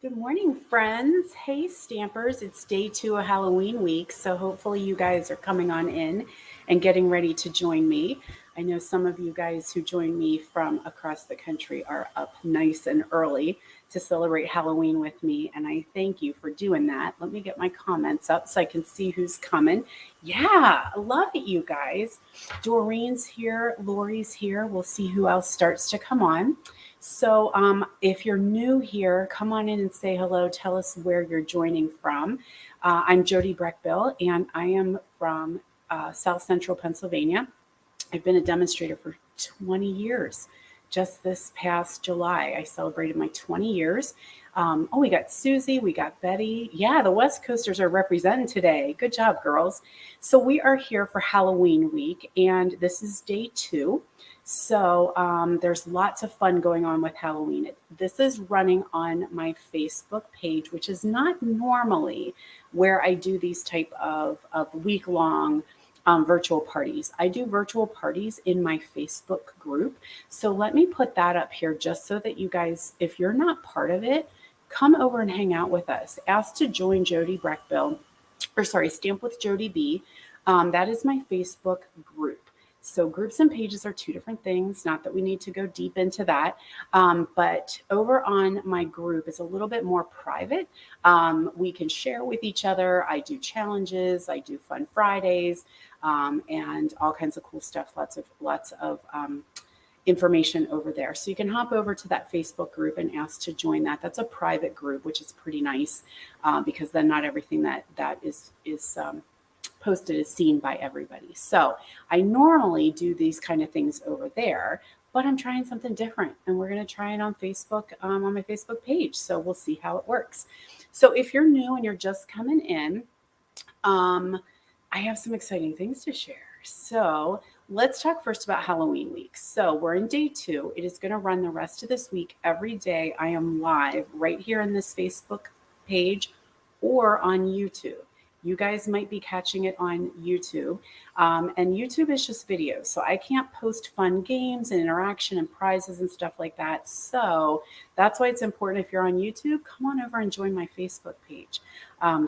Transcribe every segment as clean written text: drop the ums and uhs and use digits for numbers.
Good morning, friends. Hey, Stampers. It's day 2 of Halloween week, so hopefully you guys are coming on in and getting ready to join me. I know some of you guys who join me from across the country are up nice and early to celebrate Halloween with me, and I thank you for doing that. Let me get my comments up so I can see who's coming. Yeah, I love it, you guys. Doreen's here, Lori's here. We'll see who else starts to come on. So, if you're new here, come on in and say hello. Tell us where you're joining from. I'm Jody Brechbill, and I am from South Central Pennsylvania. I've been a demonstrator for 20 years. Just this past July, I celebrated my 20 years. We got Susie, we got Betty. Yeah, the West Coasters are representing today. Good job, girls. So we are here for Halloween week, and this is day 2. So there's lots of fun going on with Halloween. This is running on my Facebook page, which is not normally where I do these type of week-long virtual parties. I do virtual parties in my Facebook group. So let me put that up here just so that you guys, if you're not part of it, come over and hang out with us. Ask to join Jody Brechbill, Stamp with Jody B. That is my Facebook group. So groups and pages are 2 different things. Not that we need to go deep into that. But over on my group is a little bit more private. We can share with each other. I do challenges. I do fun Fridays and all kinds of cool stuff. Lots of information over there. So you can hop over to that Facebook group and ask to join that. That's a private group, which is pretty nice because then not everything that is posted is seen by everybody. So I normally do these kind of things over there, but I'm trying something different, and we're going to try it on Facebook, on my Facebook page. So we'll see how it works. So if you're new and you're just coming in, I have some exciting things to share. So let's talk first about Halloween week. So we're in day 2. It is going to run the rest of this week. Every day I am live right here in this Facebook page or on YouTube. You guys might be catching it on YouTube. And YouTube is just videos. So I can't post fun games and interaction and prizes and stuff like that. So that's why it's important if you're on YouTube, come on over and join my Facebook page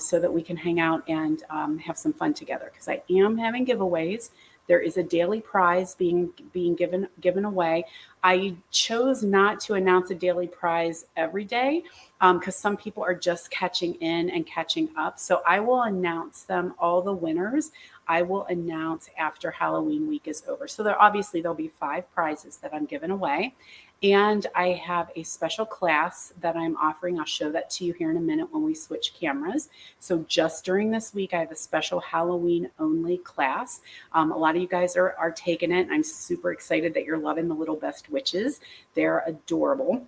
so that we can hang out and have some fun together. Because I am having giveaways. There is a daily prize being given away. I chose not to announce a daily prize every day because some people are just catching in and catching up. So I will announce them, all the winners. I will announce after Halloween week is over. So there'll be 5 prizes that I'm giving away. And I have a special class that I'm offering. I'll show that to you here in a minute when we switch cameras. So just during this week, I have a special Halloween only class. A lot of you guys are taking it. I'm super excited that you're loving the Little Best Witches. They're adorable.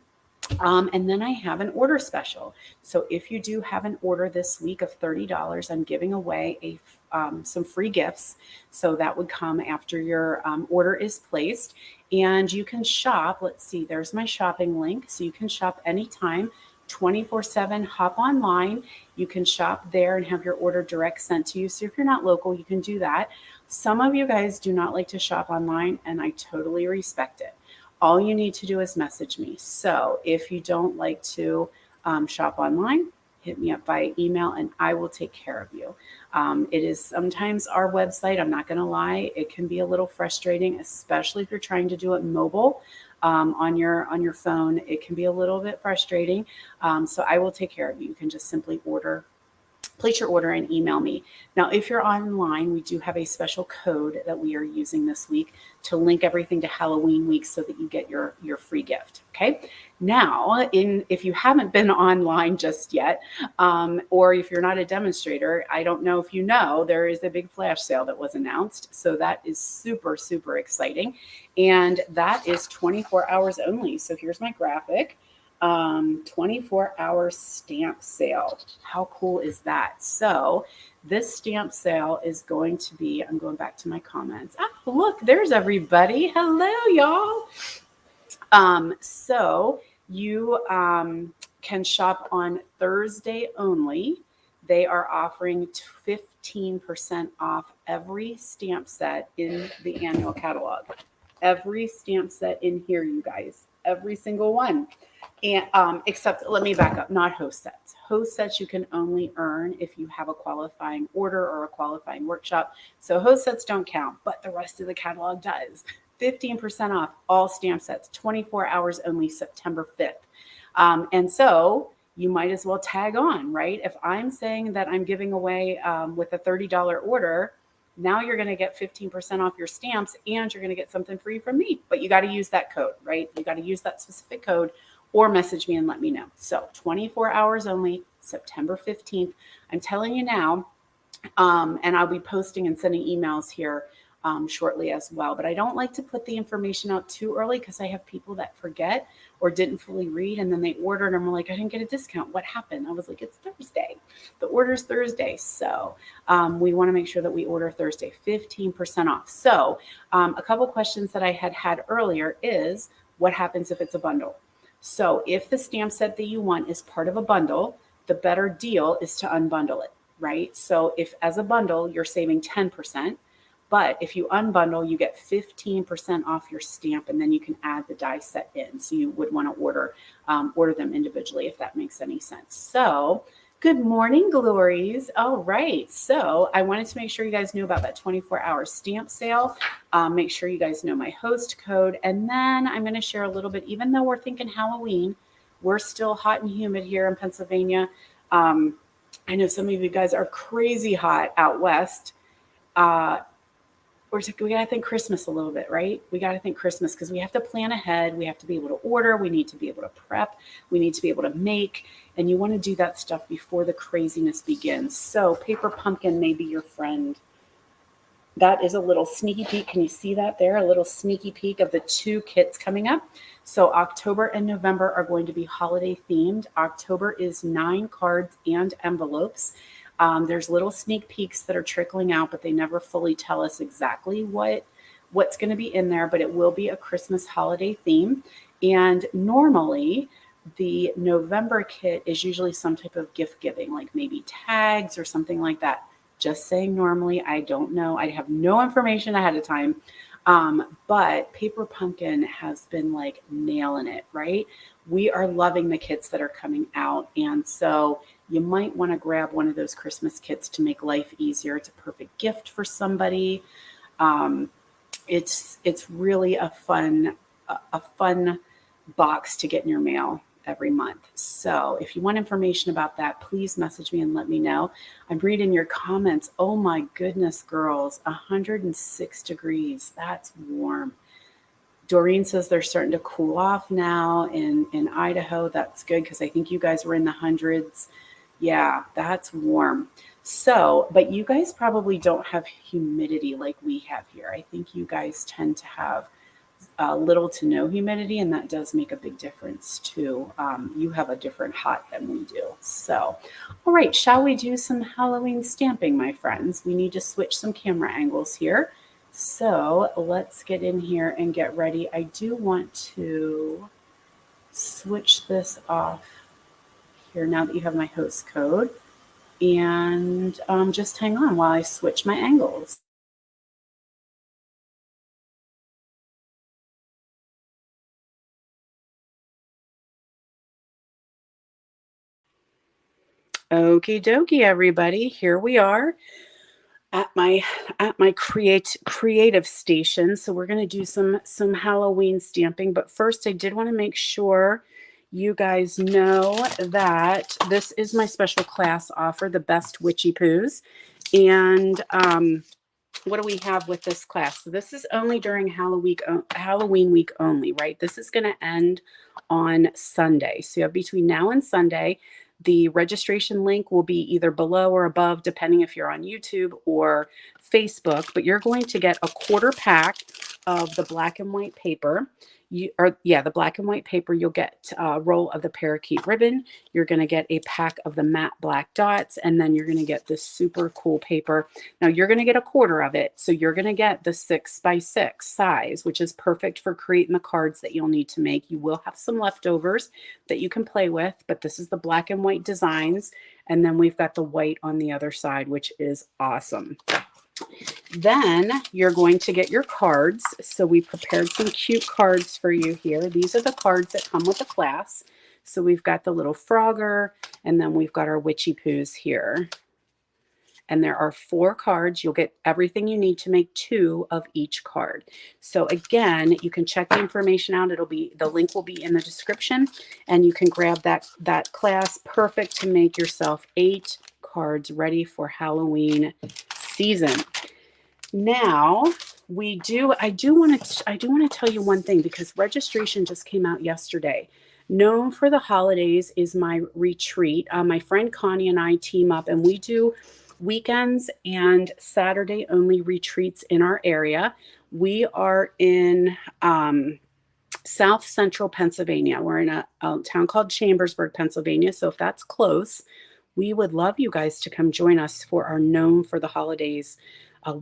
And then I have an order special. So if you do have an order this week of $30, I'm giving away some free gifts. So that would come after your order is placed. And you can shop. Let's see, there's my shopping link. So you can shop anytime, 24/7. Hop online. You can shop there and have your order direct sent to you. So if you're not local, you can do that. Some of you guys do not like to shop online, and I totally respect it. All you need to do is message me. So if you don't like to shop online, hit me up via email and I will take care of you. It is sometimes our website, I'm not going to lie, it can be a little frustrating, especially if you're trying to do it mobile on your phone. It can be a little bit frustrating. So I will take care of you. You can just simply place your order and email me. Now, if you're online, we do have a special code that we are using this week to link everything to Halloween week so that you get your free gift. Okay. Now, if you haven't been online just yet, or if you're not a demonstrator, I don't know if you know, there is a big flash sale that was announced. So that is super, super exciting. And that is 24 hours only. So here's my graphic. 24-hour stamp sale. How cool is that? So this stamp sale is going to be, I'm going back to my comments. Oh, look, there's everybody. Hello, y'all. So you can shop on Thursday only. They are offering 15% off every stamp set in the annual catalog. Every stamp set in here, you guys. Every single one. And except, let me back up, not host sets. Host sets you can only earn if you have a qualifying order or a qualifying workshop. So host sets don't count, but the rest of the catalog does. 15% off all stamp sets, 24 hours only, September 5th. And so you might as well tag on, right? If I'm saying that I'm giving away with a $30 order, now you're going to get 15% off your stamps and you're going to get something free from me. But you got to use that code, right? You got to use that specific code or message me and let me know. So 24 hours only, September 15th. I'm telling you now, and I'll be posting and sending emails here shortly as well. But I don't like to put the information out too early because I have people that forget or didn't fully read, and then they ordered and I'm like, I didn't get a discount. What happened? I was like, it's Thursday. The order's Thursday. So we want to make sure that we order Thursday, 15% off. So a couple questions that I had earlier is, what happens if it's a bundle? So if the stamp set that you want is part of a bundle, the better deal is to unbundle it, right? So if as a bundle, you're saving 10%, but if you unbundle, you get 15% off your stamp, and then you can add the die set in. So you would want to order them individually, if that makes any sense. So good morning, Glories. All right. So I wanted to make sure you guys knew about that 24-hour stamp sale. Make sure you guys know my host code. And then I'm going to share a little bit, even though we're thinking Halloween, we're still hot and humid here in Pennsylvania. I know some of you guys are crazy hot out west. We got to think Christmas a little bit, right? We got to think Christmas because we have to plan ahead. We have to be able to order. We need to be able to prep. We need to be able to make. And you want to do that stuff before the craziness begins. So paper pumpkin may be your friend. That is a little sneaky peek. Can you see that there? A little sneaky peek of the 2 kits coming up. So October and November are going to be holiday themed. October is 9 cards and envelopes. There's little sneak peeks that are trickling out, but they never fully tell us exactly what's going to be in there, but it will be a Christmas holiday theme. And normally the November kit is usually some type of gift giving, like maybe tags or something like that. Just saying normally, I don't know. I have no information ahead of time. But Paper Pumpkin has been like nailing it, right? We are loving the kits that are coming out. And so you might want to grab one of those Christmas kits to make life easier. It's a perfect gift for somebody. It's really a fun box to get in your mail every month. So if you want information about that, please message me and let me know. I'm reading your comments. Oh my goodness, girls, 106 degrees. That's warm. Doreen says they're starting to cool off now in Idaho. That's good because I think you guys were in the hundreds. Yeah, that's warm. So, but you guys probably don't have humidity like we have here. I think you guys tend to have little to no humidity, and that does make a big difference too. You have a different hot than we do. So, all right, shall we do some Halloween stamping, my friends? We need to switch some camera angles here. So let's get in here and get ready. I do want to switch this off here now that you have my host code, and just hang on while I switch my angles. Okie dokie, everybody. Here we are at my creative station. So we're going to do some Halloween stamping. But first, I did want to make sure you guys know that this is my special class offer, the Best Witchy Poos. And what do we have with this class? So this is only during Halloween week only, right? This is going to end on Sunday. So you have between now and Sunday. The registration link will be either below or above, depending if you're on YouTube or Facebook. But you're going to get a quarter pack of the black and white paper. The black and white paper. You'll get a roll of the Parakeet ribbon. You're going to get a pack of the matte black dots, and then you're going to get this super cool paper. Now you're going to get a quarter of it, so you're going to get the 6x6 size, which is perfect for creating the cards that you'll need to make. You will have some leftovers that you can play with, but this is the black and white designs, and then we've got the white on the other side, which is awesome. Then you're going to get your cards. So we prepared some cute cards for you here. These are the cards that come with the class. So we've got the little Frogger, and then we've got our Witchy Poos here. And there are 4 cards. You'll get everything you need to make 2 of each card. So again, you can check the information out. The link will be in the description, and you can grab that class. Perfect to make yourself 8 cards ready for Halloween season. Now, I do want to tell you one thing, because registration just came out yesterday. Known for the holidays is my retreat. My friend Connie and I team up, and we do weekends and Saturday only retreats in our area. We are in South Central Pennsylvania. We're in a town called Chambersburg, Pennsylvania. So if that's close, we would love you guys to come join us for our Known for the Holidays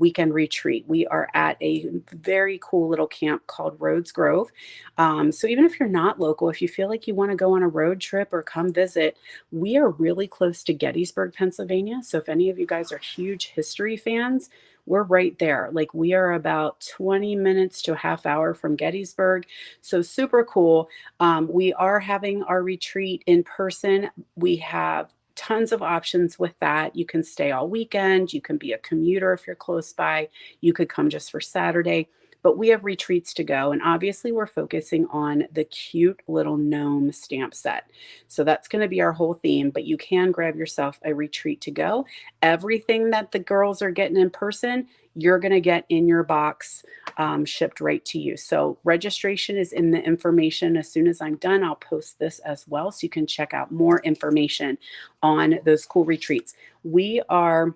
weekend retreat. We are at a very cool little camp called Rhodes Grove. So even if you're not local, if you feel like you want to go on a road trip or come visit, we are really close to Gettysburg, Pennsylvania. So if any of you guys are huge history fans, we're right there. Like, we are about 20 minutes to a half hour from Gettysburg. So super cool. We are having our retreat in person. We have tons of options with that. You can stay all weekend. You can be a commuter if you're close by. You could come just for Saturday. But we have retreats to go. And obviously, we're focusing on the cute little gnome stamp set. So that's going to be our whole theme. But you can grab yourself a retreat to go. Everything that the girls are getting in person, you're going to get in your box, shipped right to you. So registration is in the information. As soon as I'm done, I'll post this as well, so you can check out more information on those cool retreats. We are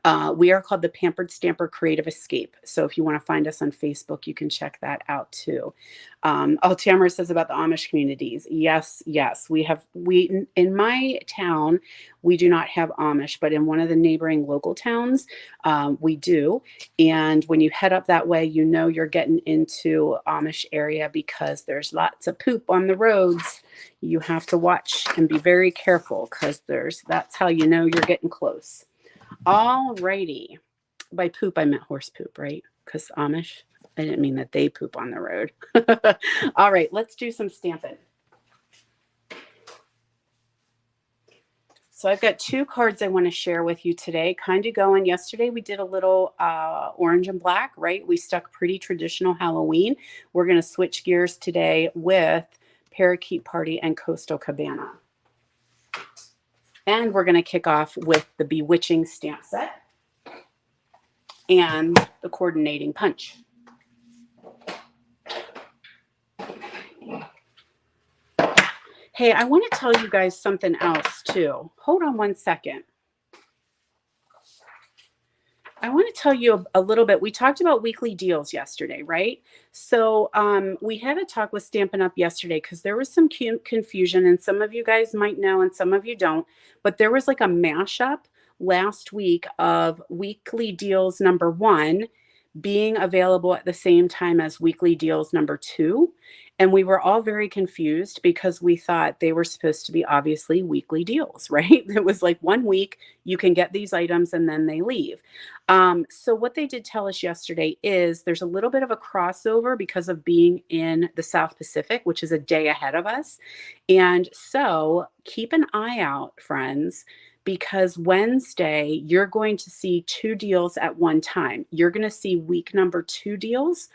called the Pampered Stamper Creative Escape. So if you want to find us on Facebook, you can check that out too. Tamara says about the Amish communities. Yes. In my town, we do not have Amish, but in one of the neighboring local towns, we do. And when you head up that way, you know you're getting into Amish area, because there's lots of poop on the roads. You have to watch and be very careful, because that's how you know you're getting close. All righty. By poop, I meant horse poop, right? Because Amish, I didn't mean that they poop on the road. All right, let's do some stamping. So I've got 2 cards I want to share with you today. Kind of going, yesterday we did a little orange and black, right? We stuck pretty traditional Halloween. We're going to switch gears today with Parakeet Party and Coastal Cabana. And we're going to kick off with the Bewitching stamp set and the Coordinating Punch. Hey, I want to tell you guys something else too. Hold on one second. I want to tell you a little bit. We talked about weekly deals yesterday, right? So we had a talk with Stampin' Up yesterday, because there was some confusion, and some of you guys might know and some of you don't, but there was like a mashup last week of weekly deals number 1 being available at the same time as weekly deals number 2. And we were all very confused, because we thought they were supposed to be obviously weekly deals, right? It was like 1 week, you can get these items and then they leave. So what they did tell us yesterday is there's a little bit of a crossover because of being in the South Pacific, which is a day ahead of us. And so keep an eye out, friends, because Wednesday, you're going to see 2 deals at one time. You're going to see week number 2 deals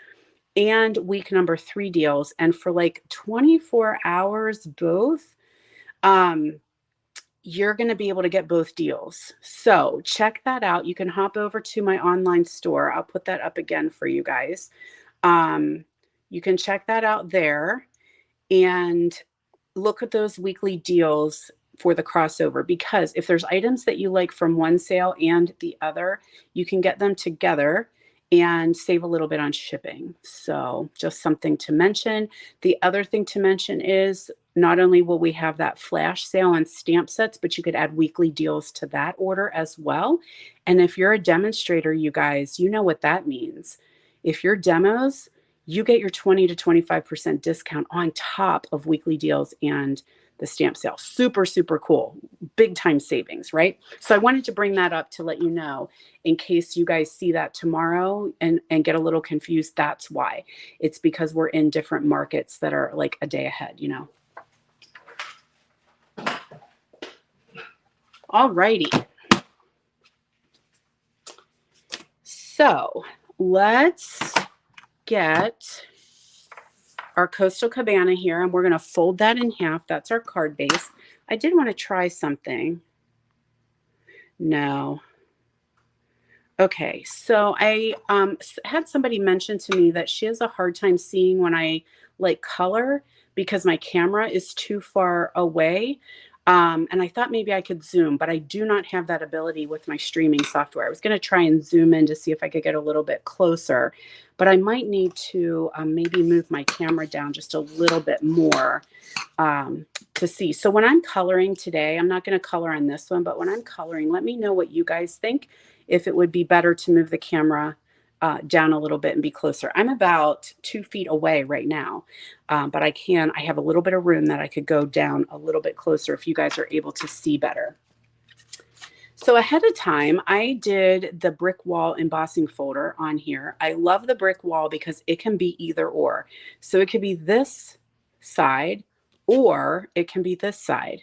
and week number 3 deals. And for like 24 hours, both, you're going to be able to get both deals. So check that out. You can hop over to my online store. I'll put that up again for you guys. You can check that out there and look at those weekly deals for the crossover, because if there's items that you like from one sale and the other, you can get them together and save a little bit on shipping. So just something to mention. The other thing to mention is not only will we have that flash sale on stamp sets, but you could add weekly deals to that order as well. And if you're a demonstrator, you guys, you know what that means. If you're demos, you get your 20 to 25% discount on top of weekly deals and the stamp sale. Super, super cool. Big time savings, right? So I wanted to bring that up to let you know, in case you guys see that tomorrow and get a little confused. That's why. It's because we're in different markets that are like a day ahead, you know. Alrighty. So let's get our Coastal Cabana here, and we're going to fold that in half. That's our card base. I did want to try something. No. Okay, so I had somebody mention to me that she has a hard time seeing when I like color because my camera is too far away. And I thought maybe I could zoom, but I do not have that ability with my streaming software. I was going to try and zoom in to see if I could get a little bit closer, but I might need to maybe move my camera down just a little bit more to see. So when I'm coloring today, I'm not going to color on this one, but when I'm coloring, let me know what you guys think, if it would be better to move the camera down a little bit and be closer. I'm about 2 feet away right now, but I have a little bit of room that I could go down a little bit closer if you guys are able to see better. So ahead of time, I did the brick wall embossing folder on here. I love the brick wall because it can be either or. So it could be this side or it can be this side.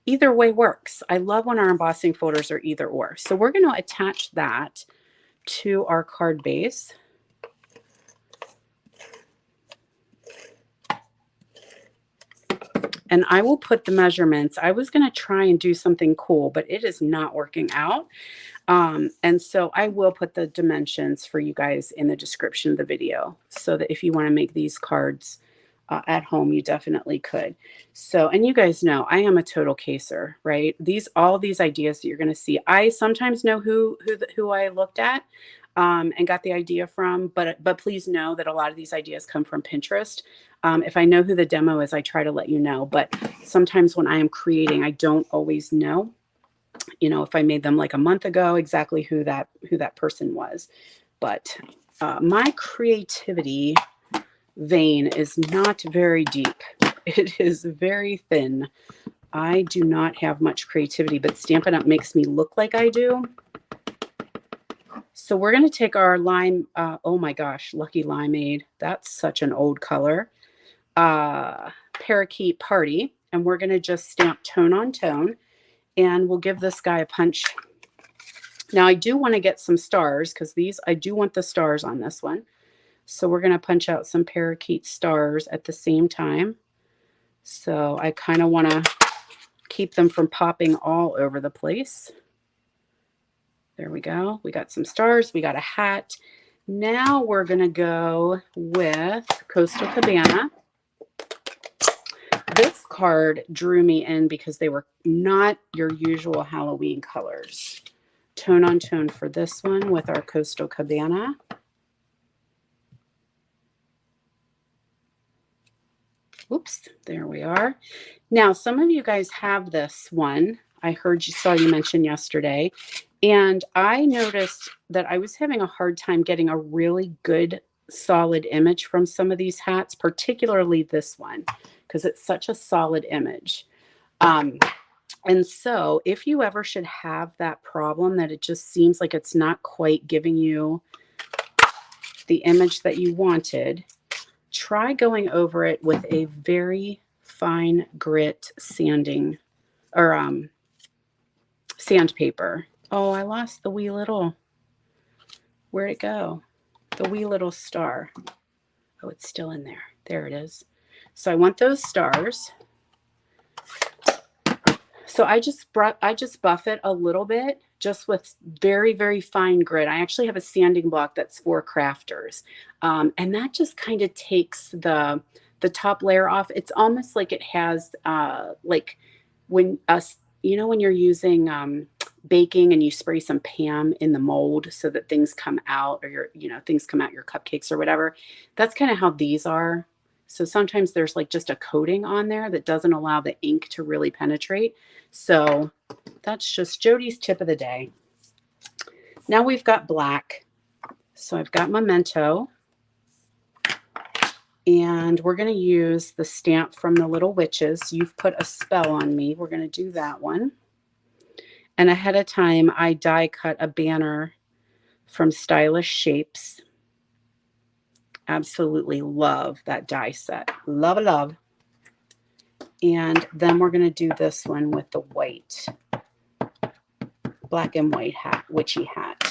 Either way works. I love when our embossing folders are either or. So we're going to attach that to our card base. And I will put the measurements. I was going to try and do something cool, but it is not working out. And so I will put the dimensions for you guys in the description of the video so that if you want to make these cards at home, you definitely could. So, and you guys know, I am a total caser, right? All these ideas that you're going to see, I sometimes know who I looked at and got the idea from, but please know that a lot of these ideas come from Pinterest. If I know who the demo is, I try to let you know, but sometimes when I am creating, I don't always know, you know, if I made them like a month ago, exactly who that person was. But my creativity vein is not very deep. It is very thin. I do not have much creativity, but Stampin' Up makes me look like I do. So we're going to take our lime. Oh my gosh, Lucky Limeade. That's such an old color. Parakeet Party. And we're going to just stamp tone on tone. And we'll give this guy a punch. Now I do want to get some stars because I do want the stars on this one. So we're going to punch out some Parakeet stars at the same time. So I kind of want to keep them from popping all over the place. There we go. We got some stars. We got a hat. Now we're going to go with Coastal Cabana. This card drew me in because they were not your usual Halloween colors. Tone on tone for this one with our Coastal Cabana. Oops, there we are. Now, some of you guys have this one. I saw you mention yesterday. And I noticed that I was having a hard time getting a really good, solid image from some of these hats, particularly this one, because it's such a solid image. And so if you ever should have that problem that it just seems like it's not quite giving you the image that you wanted, try going over it with a very fine grit sanding or sandpaper. Oh, I lost the wee little, where'd it go? The wee little star. Oh, it's still in there. There it is. So I want those stars. So I just buff it a little bit, just with very, very fine grit. I actually have a sanding block that's for crafters. And that just kind of takes the top layer off. It's almost like it has like when when you're using baking and you spray some Pam in the mold so that things come out, or things come out your cupcakes or whatever. That's kind of how these are. So sometimes there's like just a coating on there that doesn't allow the ink to really penetrate. So that's just Jody's tip of the day. Now we've got black. So I've got Memento. And we're going to use the stamp from the Little Witches. You've put a spell on me. We're going to do that one. And ahead of time, I die cut a banner from Stylish Shapes. Absolutely love that die set. Love, love. And then we're going to do this one with the white. black and white hat, witchy hat.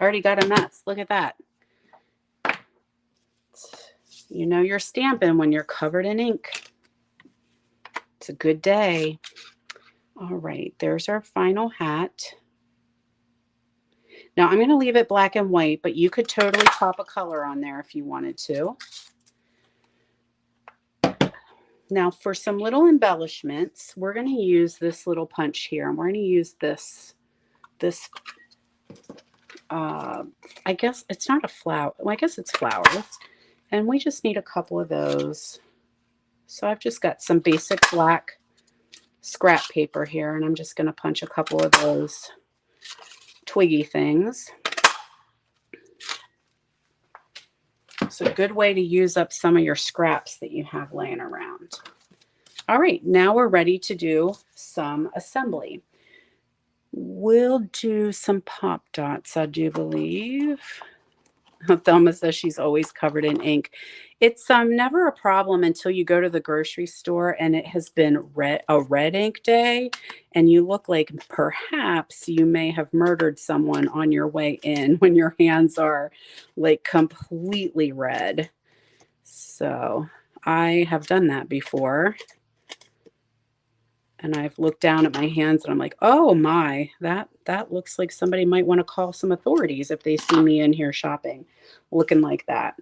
Already got a mess. Look at that. You know you're stamping when you're covered in ink. It's a good day. All right, there's our final hat. Now I'm going to leave it black and white, but you could totally pop a color on there if you wanted to. Now for some little embellishments, we're going to use this little punch here, and we're going to use this I guess it's not a flower. Well, I guess it's flowers. And we just need a couple of those. So I've just got some basic black scrap paper here, and I'm just going to punch a couple of those twiggy things. It's a good way to use up some of your scraps that you have laying around. All right, now we're ready to do some assembly. We'll do some pop dots, I do believe. Thelma says she's always covered in ink. It's never a problem until you go to the grocery store and it has been a red ink day, and you look like perhaps you may have murdered someone on your way in when your hands are like completely red. So I have done that before. And I've looked down at my hands and I'm like, oh my, that looks like somebody might want to call some authorities if they see me in here shopping looking like that.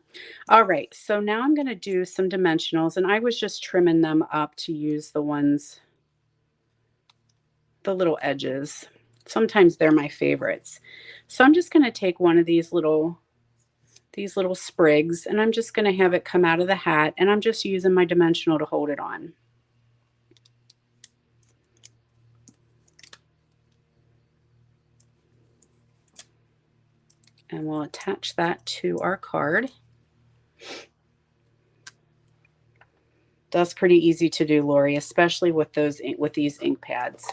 All right, so now I'm going to do some dimensionals, and I was just trimming them up to use the ones, the little edges. Sometimes they're my favorites. So I'm just going to take one of these little sprigs, and I'm just going to have it come out of the hat, and I'm just using my dimensional to hold it on. And we'll attach that to our card. That's pretty easy to do, Lori, especially with these ink pads.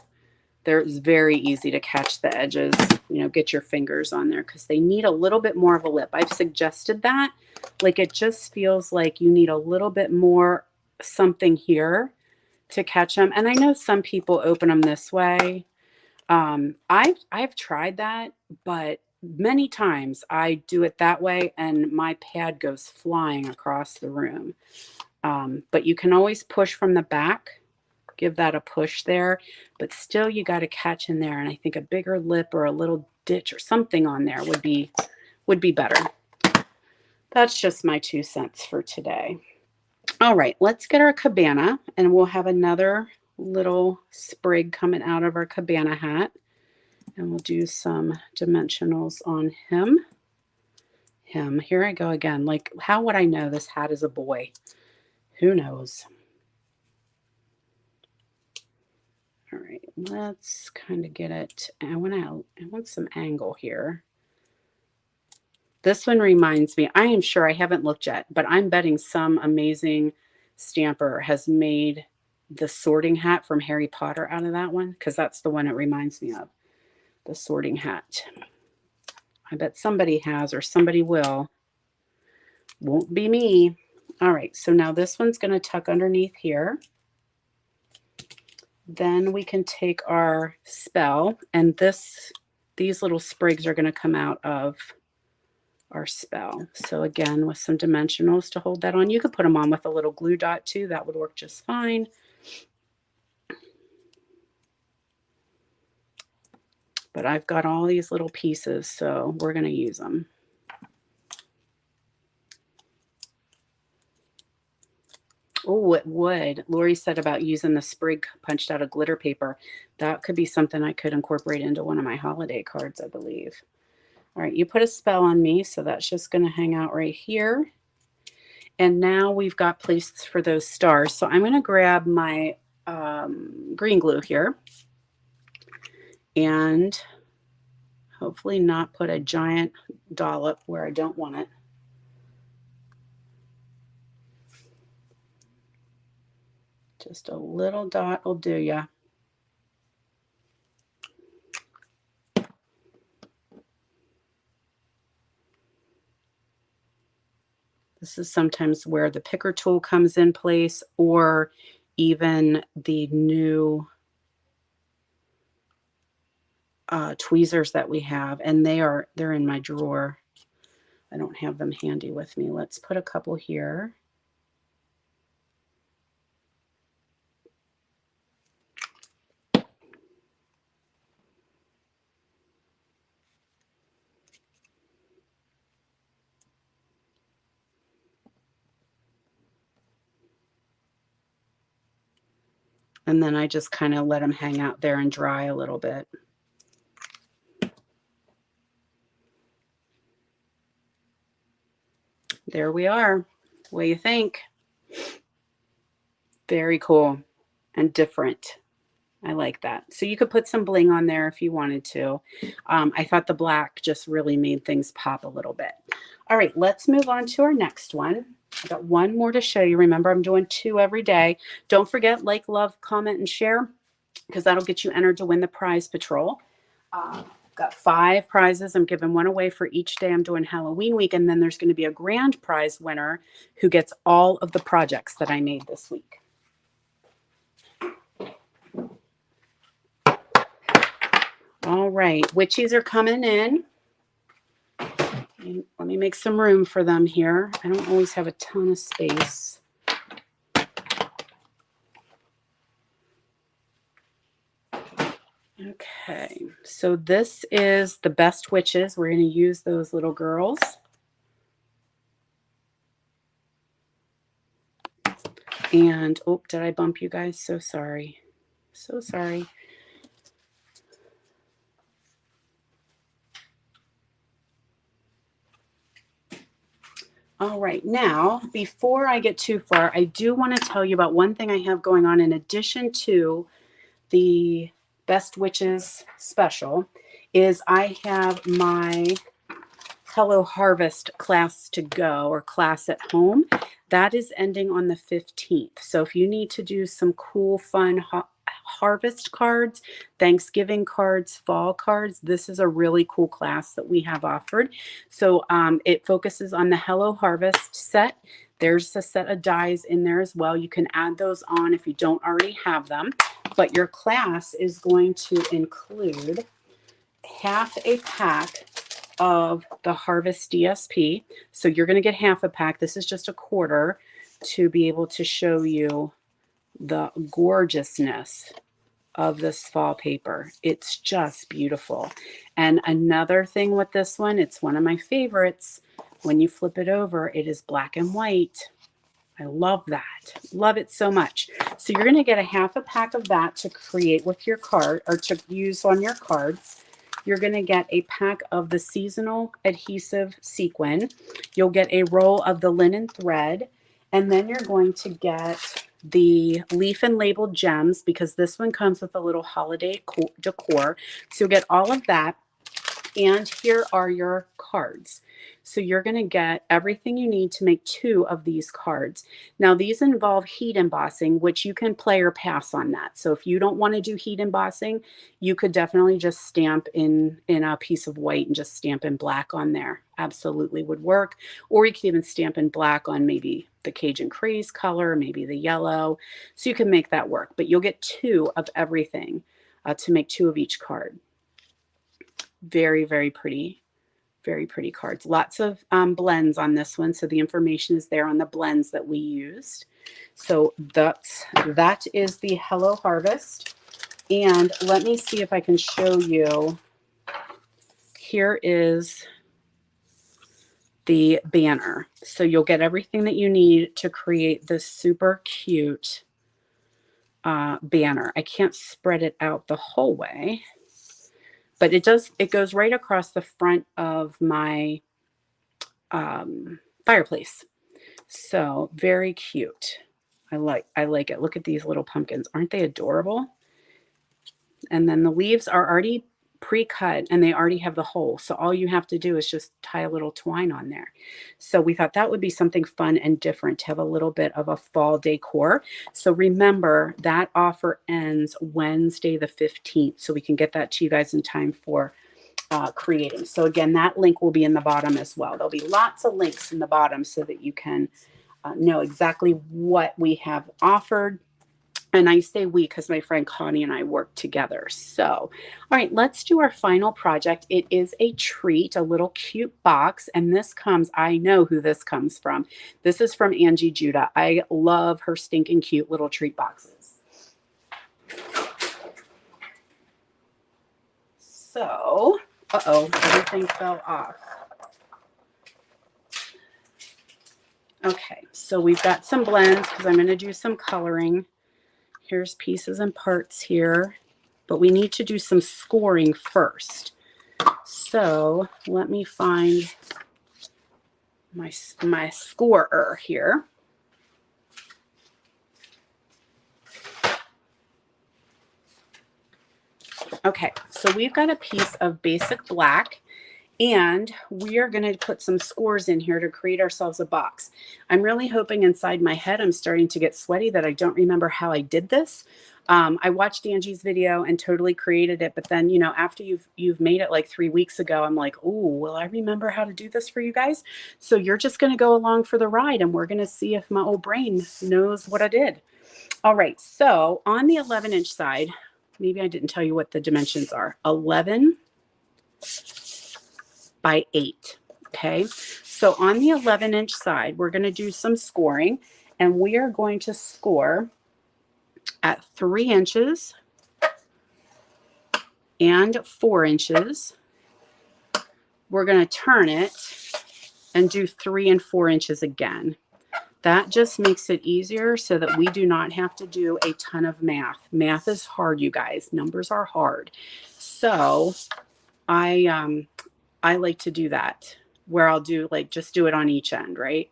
They're very easy to catch the edges, you know, get your fingers on there because they need a little bit more of a lip. I've suggested that. Like, it just feels like you need a little bit more something here to catch them. And I know some people open them this way. I've tried that, but many times I do it that way and my pad goes flying across the room. But you can always push from the back, give that a push there, but still you got to catch in there. And I think a bigger lip or a little ditch or something on there would be better. That's just my 2 cents for today. All right, let's get our cabana, and we'll have another little sprig coming out of our cabana hat. And we'll do some dimensionals on him. Here I go again. Like, how would I know this hat is a boy? Who knows? All right, let's kind of get it. I want some angle here. This one reminds me, I am sure I haven't looked yet, but I'm betting some amazing stamper has made the sorting hat from Harry Potter out of that one, because that's the one it reminds me of. The sorting hat. I bet somebody has, or somebody will. Won't be me. All right, so now this one's going to tuck underneath here. Then we can take our spell, and these little sprigs are going to come out of our spell. So again, with some dimensionals to hold that on. You could put them on with a little glue dot too. That would work just fine. But I've got all these little pieces, so we're going to use them. Oh, it would. Lori said about using the sprig punched out of glitter paper. That could be something I could incorporate into one of my holiday cards, I believe. All right, you put a spell on me, so that's just going to hang out right here. And now we've got places for those stars. So I'm going to grab my green glue here and hopefully not put a giant dollop where I don't want it. Just a little dot will do ya. This is sometimes where the picker tool comes in place, or even the new tweezers that we have, and they're in my drawer. I don't have them handy with me. Let's put a couple here. And then I just kind of let them hang out there and dry a little bit. There we are. What do you think? Very cool and different. I like that. So you could put some bling on there if you wanted to. I thought the black just really made things pop a little bit. All right, let's move on to our next one. I got one more to show you. Remember, I'm doing 2 every day. Don't forget, like, love, comment, and share, because that'll get you entered to win the prize patrol. Got 5 prizes. I'm giving 1 away for each day I'm doing Halloween week. And then there's going to be a grand prize winner who gets all of the projects that I made this week. All right, witchies are coming in. Let me make some room for them here. I don't always have a ton of space. Okay, so this is the best witches. We're going to use those little girls. And, oh, did I bump you guys? So sorry. So sorry. All right, now, before I get too far, I do want to tell you about one thing I have going on in addition to the Best Witches special, is I have my Hello Harvest class to go, or class at home. That is ending on the 15th. So if you need to do some cool, fun harvest cards, Thanksgiving cards, fall cards, this is a really cool class that we have offered. So it focuses on the Hello Harvest set. There's a set of dies in there as well. You can add those on if you don't already have them. But your class is going to include half a pack of the Harvest DSP. So you're going to get half a pack. This is just a quarter to be able to show you the gorgeousness of this fall paper. It's just beautiful. And another thing with this one, it's one of my favorites. When you flip it over, it is black and white. I love that. Love it so much. So you're going to get a half a pack of that to create with your card, or to use on your cards. You're going to get a pack of the seasonal adhesive sequin. You'll get a roll of the linen thread. And then you're going to get the leaf and labeled gems, because this one comes with a little holiday decor. So you'll get all of that. And here are your cards. So you're going to get everything you need to make 2 of these cards. Now, these involve heat embossing, which you can play or pass on that. So if you don't want to do heat embossing, you could definitely just stamp in a piece of white and just stamp in black on there. Absolutely would work. Or you can even stamp in black on maybe the Cajun Craze color, maybe the yellow. So you can make that work. But you'll get 2 of everything to make 2 of each card. Very, very pretty. Very pretty cards. Lots of blends on this one. So the information is there on the blends that we used. So that is the Hello Harvest. And let me see if I can show you. Here is the banner. So you'll get everything that you need to create this super cute banner. I can't spread it out the whole way, but it goes right across the front of my fireplace. So very cute. I like it. Look at these little pumpkins. Aren't they adorable? And then the leaves are already pre-cut and they already have the hole. So all you have to do is just tie a little twine on there. So we thought that would be something fun and different to have a little bit of a fall decor. So remember, that offer ends Wednesday the 15th. So we can get that to you guys in time for creating. So again, that link will be in the bottom as well. There'll be lots of links in the bottom so that you can know exactly what we have offered. And I say we because my friend Connie and I work together. So, all right, let's do our final project. It is a treat, a little cute box. And this comes, I know who this comes from. This is from Angie Judah. I love her stinking cute little treat boxes. So, everything fell off. Okay, so we've got some blends because I'm going to do some coloring. Here's pieces and parts here, but we need to do some scoring first. So let me find my scorer here. Okay, so we've got a piece of basic black, and we are going to put some scores in here to create ourselves a box. I'm really hoping inside my head, I'm starting to get sweaty that I don't remember how I did this. I watched Angie's video and totally created it. But then, you know, after you've made it like 3 weeks ago, I'm like, oh, will I remember how to do this for you guys? So you're just going to go along for the ride, and we're going to see if my old brain knows what I did. All right. So on the 11-inch side, maybe I didn't tell you what the dimensions are. 11 by 8. Okay. So on the 11-inch side, we're going to do some scoring, and we are going to score at 3 inches and 4 inches. We're going to turn it and do 3 and 4 inches again. That just makes it easier so that we do not have to do a ton of math. Math is hard, you guys. Numbers are hard. So I like to do that where I'll do like just do it on each end, right?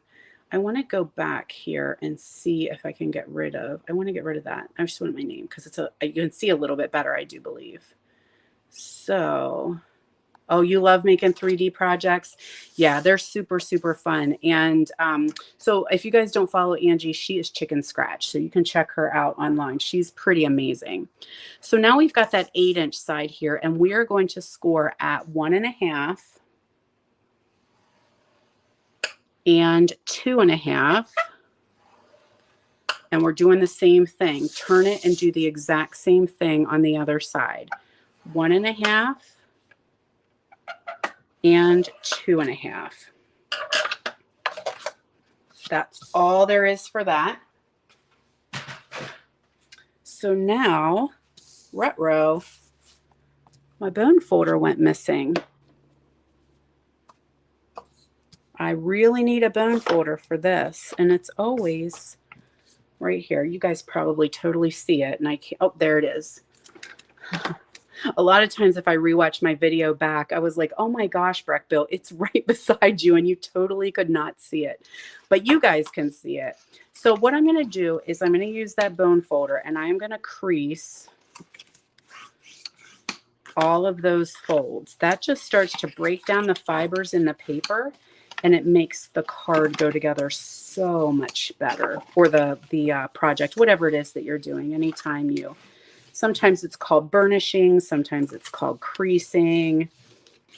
I want to go back here and see if I can get rid of, I want to get rid of that. I just want my name because you can see a little bit better, I do believe. So, oh, you love making 3D projects? Yeah, they're super, super fun. And so if you guys don't follow Angie, she is Chicken Scratch. So you can check her out online. She's pretty amazing. So now we've got that 8-inch side here, and we are going to score at 1.5 and 2.5. And we're doing the same thing. Turn it and do the exact same thing on the other side. 1.5 and 2.5. That's all there is for that. So now, ruh-roh, my bone folder went missing. I really need a bone folder for this, and it's always right here. You guys probably totally see it, and I can't, oh, there it is. A lot of times if I rewatch my video back, I was like, oh my gosh, Brechbill, it's right beside you, and you totally could not see it. But you guys can see it. So what I'm going to do is I'm going to use that bone folder, and I'm going to crease all of those folds. That just starts to break down the fibers in the paper, and it makes the card go together so much better for the project, whatever it is that you're doing. Anytime you, sometimes it's called burnishing, sometimes it's called creasing,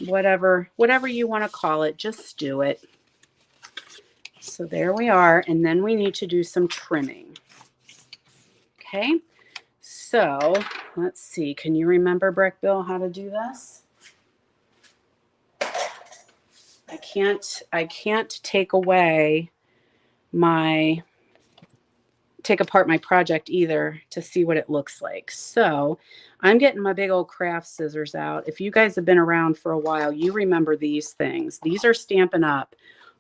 whatever you want to call it, just do it. So there we are, and then we need to do some trimming. Okay, so let's see. Can you remember, Brechbill, how to do this? I can't take apart my project either to see what it looks like. So I'm getting my big old craft scissors out. If you guys have been around for a while, you remember these things. These are Stampin' Up.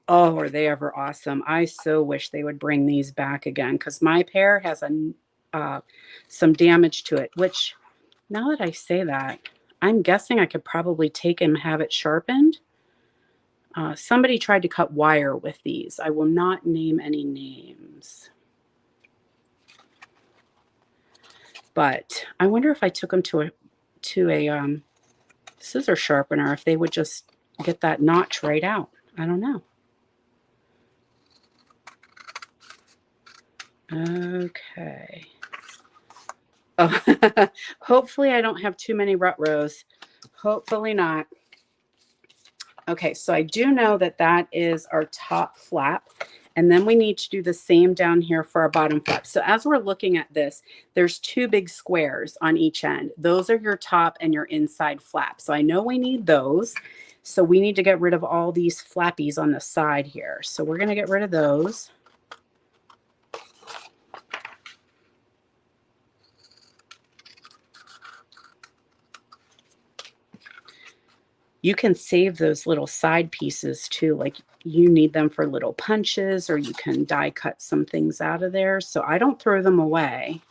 Oh, are they ever awesome? I so wish they would bring these back again because my pair has some damage to it, which now that I say that, I'm guessing I could probably take and have it sharpened. Somebody tried to cut wire with these. I will not name any names. But I wonder if I took them to a scissor sharpener, if they would just get that notch right out. I don't know. Okay. Oh, hopefully I don't have too many rut rows. Hopefully not. Okay, so I do know that that is our top flap. And then we need to do the same down here for our bottom flap. So as we're looking at this, there's two big squares on each end. Those are your top and your inside flap. So I know we need those. So we need to get rid of all these flappies on the side here. So we're going to get rid of those. You can save those little side pieces too. Like you need them for little punches, or you can die cut some things out of there. So I don't throw them away.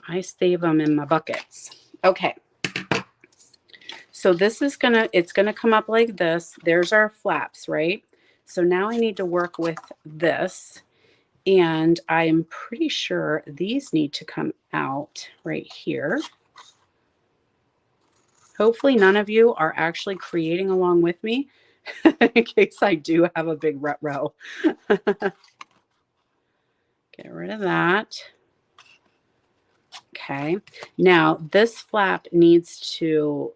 I save them in my buckets. Okay. So this is it's gonna come up like this. There's our flaps, right? So now I need to work with this. And I'm pretty sure these need to come out right here. Hopefully none of you are actually creating along with me in case I do have a big rut row. Get rid of that. Okay. Now this flap needs to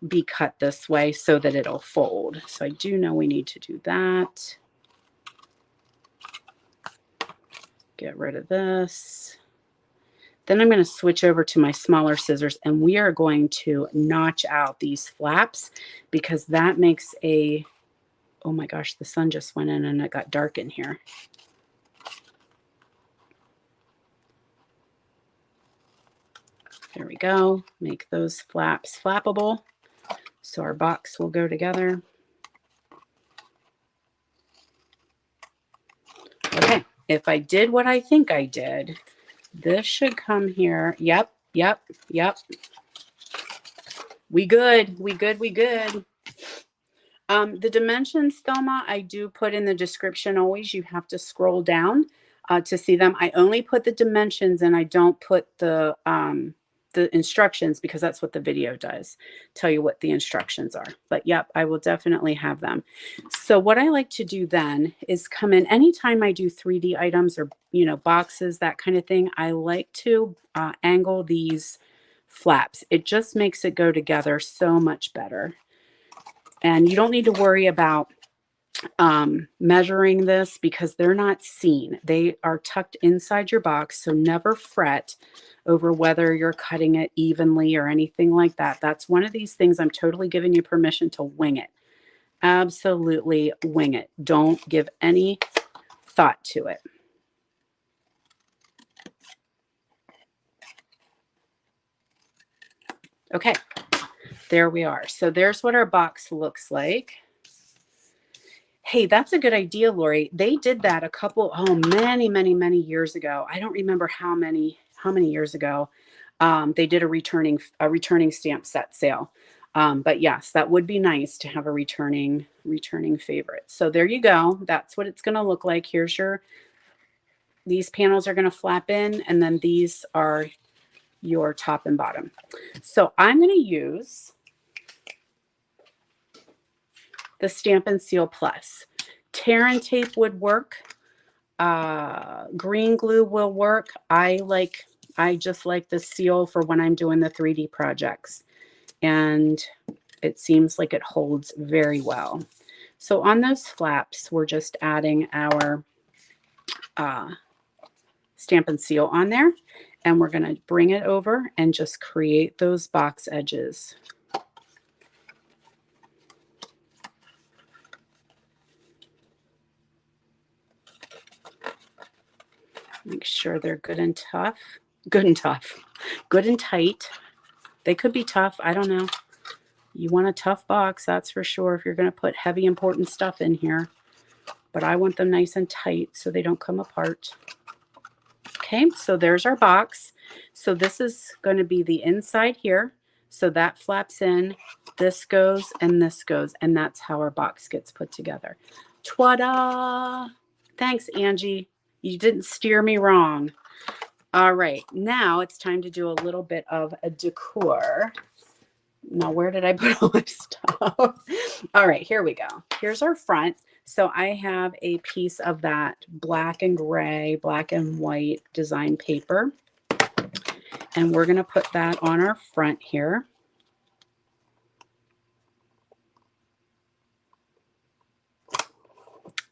be cut this way so that it'll fold. So I do know we need to do that. Get rid of this. Then I'm going to switch over to my smaller scissors, and we are going to notch out these flaps because that makes a, oh my gosh, the sun just went in and it got dark in here. There we go. Make those flaps flappable so our box will go together. Okay, if I did what I think I did, this should come here. Yep. We good. The dimensions, Thelma, I do put in the description always. You have to scroll down to see them. I only put the dimensions and I don't put the instructions because that's what the video does, tell you what the instructions are. But yep, I will definitely have them. So what I like to do then is come in anytime I do 3D items or, you know, boxes, that kind of thing. I like to angle these flaps. It just makes it go together so much better. And you don't need to worry about measuring this because they're not seen. They are tucked inside your box. So never fret over whether you're cutting it evenly or anything like that. That's one of these things I'm totally giving you permission to wing it. Absolutely wing it. Don't give any thought to it. Okay, there we are. So there's what our box looks like. Hey, that's a good idea, Lori. They did that many years ago. I don't remember how many years ago. They did a returning stamp set sale. But yes, that would be nice to have a returning favorite. So there you go. That's what it's going to look like. Here's these panels are going to flap in, and then these are your top and bottom. So I'm going to use the Stampin' Seal Plus. Tear and tape would work. Green glue will work. I just like the seal for when I'm doing the 3D projects. And it seems like it holds very well. So on those flaps, we're just adding our Stampin' Seal on there. And we're going to bring it over and just create those box edges. Make sure they're good and tough. Good and tight. They could be tough. I don't know. You want a tough box, that's for sure, if you're going to put heavy, important stuff in here. But I want them nice and tight so they don't come apart. Okay, so there's our box. So this is going to be the inside here. So that flaps in, this goes, and this goes. And that's how our box gets put together. Ta-da! Thanks, Angie. You didn't steer me wrong. All right, now it's time to do a little bit of a decor. Now, where did I put all my stuff? All right, here we go. Here's our front. So I have a piece of that black and gray, black and white design paper. And we're going to put that on our front here.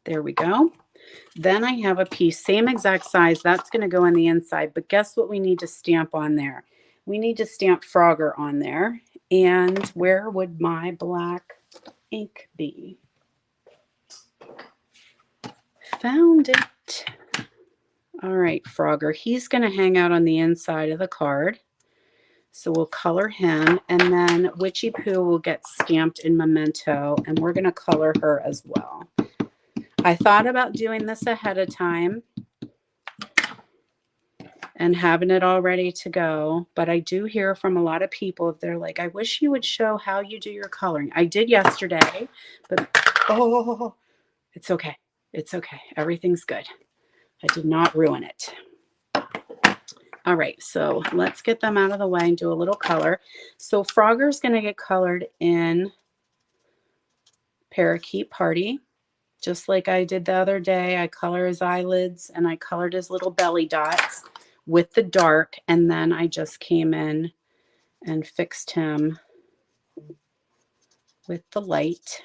There we go. Then I have a piece, same exact size. That's going to go on the inside. But guess what we need to stamp on there? We need to stamp Frogger on there. And where would my black ink be? Found it. All right, Frogger. He's going to hang out on the inside of the card. So we'll color him. And then Witchy Poo will get stamped in Memento. And we're going to color her as well. I thought about doing this ahead of time and having it all ready to go. But I do hear from a lot of people, they're like, I wish you would show how you do your coloring. I did yesterday, but oh, it's okay. It's okay. Everything's good. I did not ruin it. All right, so let's get them out of the way and do a little color. So Frogger's going to get colored in Parakeet Party. Just like I did the other day, I color his eyelids and I colored his little belly dots with the dark. And then I just came in and fixed him with the light.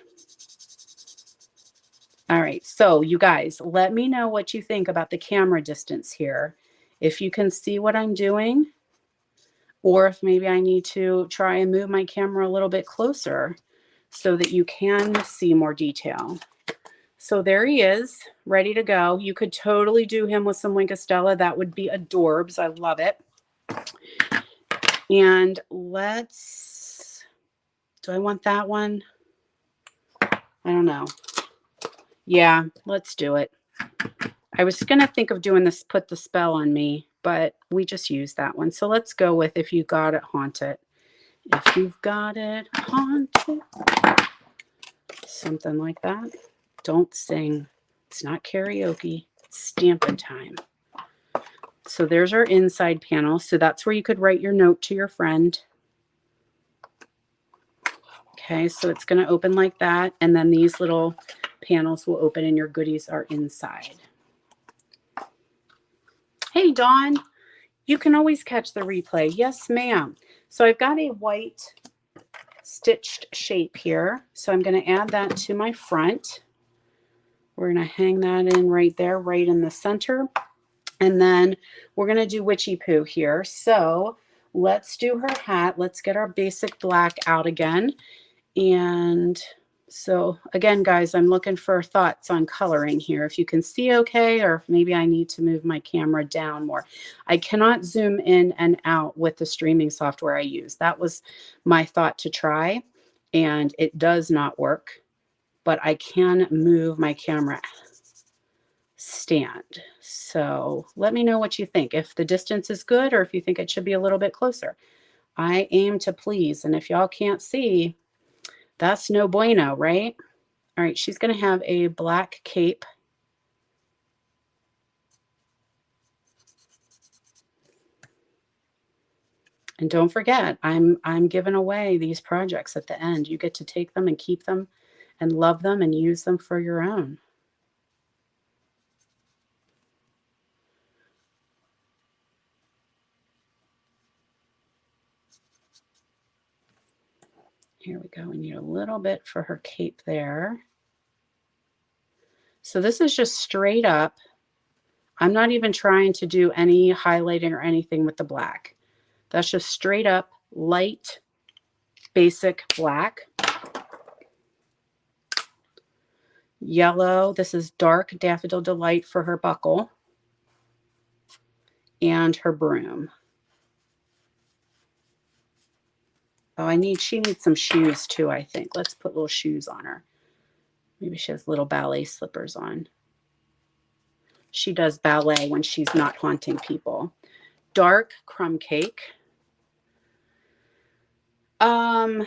All right, so you guys, let me know what you think about the camera distance here. If you can see what I'm doing, or if maybe I need to try and move my camera a little bit closer so that you can see more detail. So there he is, ready to go. You could totally do him with some Winkostella. That would be adorbs. I love it. And let's, do I want that one? I don't know. Yeah, let's do it. I was going to think of doing this, put the spell on me, but we just used that one. So let's go with If You Got It, Haunt It. If you've got it, haunt it. Something like that. Don't sing. It's not karaoke. It's Stampin' time. So there's our inside panel. So that's where you could write your note to your friend. Okay, so it's going to open like that. And then these little panels will open and your goodies are inside. Hey, Dawn, you can always catch the replay. Yes, ma'am. So I've got a white stitched shape here. So I'm going to add that to my front. We're going to hang that in right there, right in the center. And then we're going to do Witchy Poo here. So let's do her hat. Let's get our basic black out again. And so again, guys, I'm looking for thoughts on coloring here. If you can see okay, or if maybe I need to move my camera down more. I cannot zoom in and out with the streaming software I use. That was my thought to try, and it does not work. But I can move my camera stand. So let me know what you think. If the distance is good or if you think it should be a little bit closer. I aim to please. And if y'all can't see, that's no bueno, right? All right, she's going to have a black cape. And don't forget, I'm giving away these projects at the end. You get to take them and keep them and love them and use them for your own. Here we go. We need a little bit for her cape there. So this is just straight up. I'm not even trying to do any highlighting or anything with the black. That's just straight up light, basic black. Yellow. This is dark Daffodil Delight for her buckle and her broom. Oh, she needs some shoes too, I think. Let's put little shoes on her. Maybe she has little ballet slippers on. She does ballet when she's not haunting people. Dark crumb cake. Okay,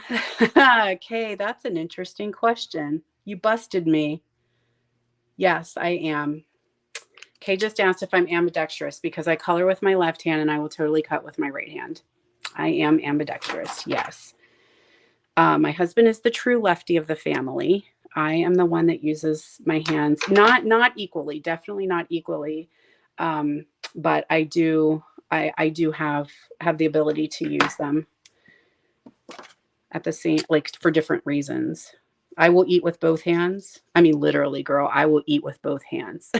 that's an interesting question. You busted me. Yes, I am. Kay just asked if I'm ambidextrous because I color with my left hand and I will totally cut with my right hand. I am ambidextrous, yes. My husband is the true lefty of the family. I am the one that uses my hands, not equally, definitely not equally, but I do have the ability to use them at the same, like for different reasons. I will eat with both hands. I mean, literally, girl, I will eat with both hands.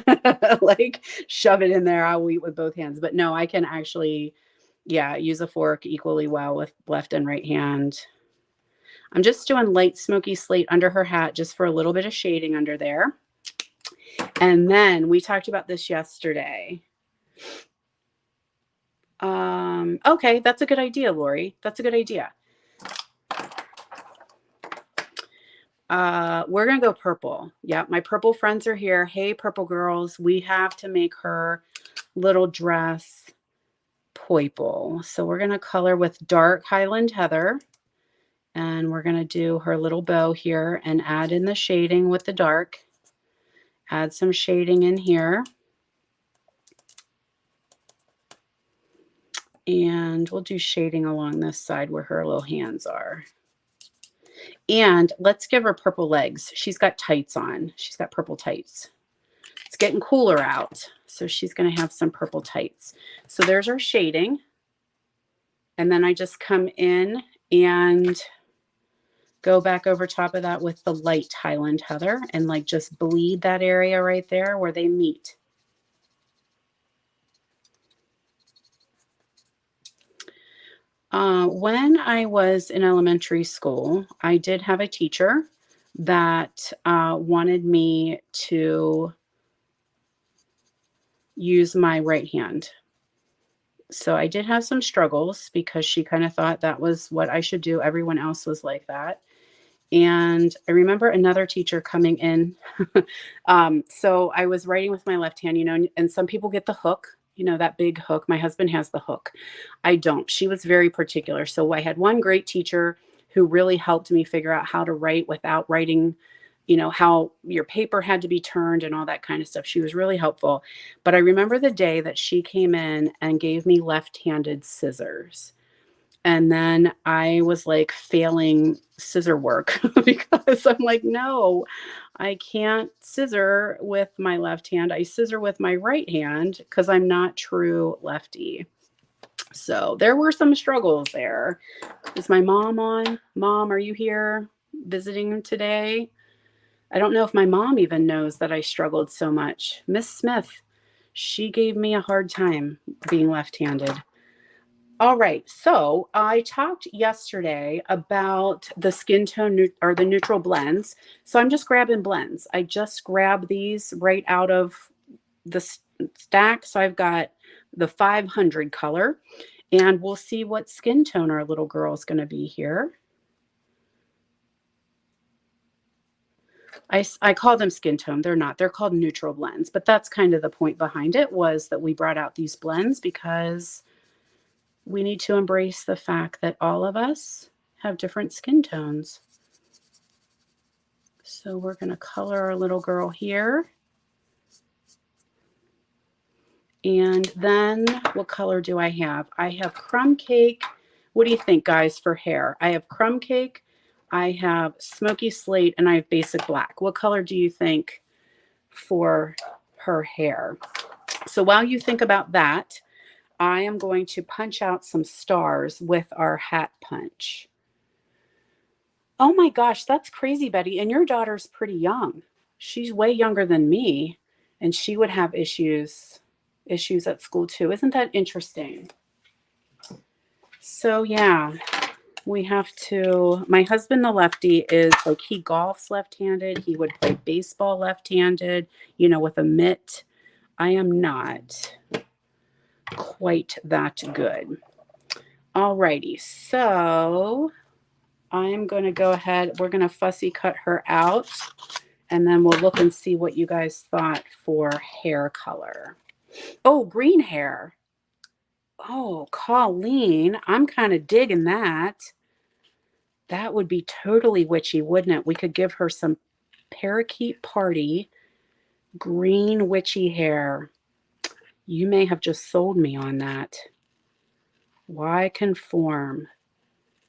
Like shove it in there. I will eat with both hands. But no, I can actually, yeah, use a fork equally well with left and right hand. I'm just doing light smoky slate under her hat just for a little bit of shading under there. And then we talked about this yesterday. Okay, that's a good idea, Lori. That's a good idea. We're gonna go purple. Yeah, my purple friends are here. Hey, purple girls, we have to make her little dress purple. So we're gonna color with dark Highland Heather, and we're gonna do her little bow here and add in the shading with the dark. Add some shading in here. And we'll do shading along this side where her little hands are. And let's give her purple legs. She's got tights on. She's got purple tights. It's getting cooler out, so she's going to have some purple tights. So there's our shading. And then I just come in and go back over top of that with the light Highland Heather and like just bleed that area right there where they meet. When I was in elementary school, I did have a teacher that wanted me to use my right hand. So I did have some struggles because she kind of thought that was what I should do. Everyone else was like that. And I remember another teacher coming in. So I was writing with my left hand, you know, and some people get the hook, you know, that big hook. My husband has the hook. I don't. She was very particular. So I had one great teacher who really helped me figure out how to write without writing, you know, how your paper had to be turned and all that kind of stuff. She was really helpful. But I remember the day that she came in and gave me left-handed scissors. And then I was like failing scissor work because I'm like, no, I can't scissor with my left hand. I scissor with my right hand because I'm not true lefty. So there were some struggles there. Is my mom on? Mom, are you here visiting today? I don't know if my mom even knows that I struggled so much. Miss Smith, she gave me a hard time being left-handed. All right, so I talked yesterday about the skin tone or the neutral blends. So I'm just grabbing blends. I just grab these right out of the stack. So I've got the 500 color, and we'll see what skin tone our little girl is going to be here. I call them skin tone. They're not. They're called neutral blends. But that's kind of the point behind it, was that we brought out these blends because we need to embrace the fact that all of us have different skin tones. So we're going to color our little girl here. And then what color do I have? I have crumb cake. What do you think, guys, for hair? I have crumb cake, I have smoky slate, and I have basic black. What color do you think for her hair? So while you think about that, I am going to punch out some stars with our hat punch. Oh my gosh, that's crazy, Betty. And your daughter's pretty young. She's way younger than me, and she would have issues at school too. Isn't that interesting? So yeah, we have to, my husband, the lefty, is like, he golfs left-handed. He would play baseball left-handed, you know, with a mitt. I am not quite that good. Alrighty, so I'm going to go ahead. We're going to fussy cut her out, and then we'll look and see what you guys thought for hair color. Oh, green hair. Oh, Colleen, I'm kind of digging that. That would be totally witchy, wouldn't it? We could give her some Parakeet Party green witchy hair. You may have just sold me on that. Why conform?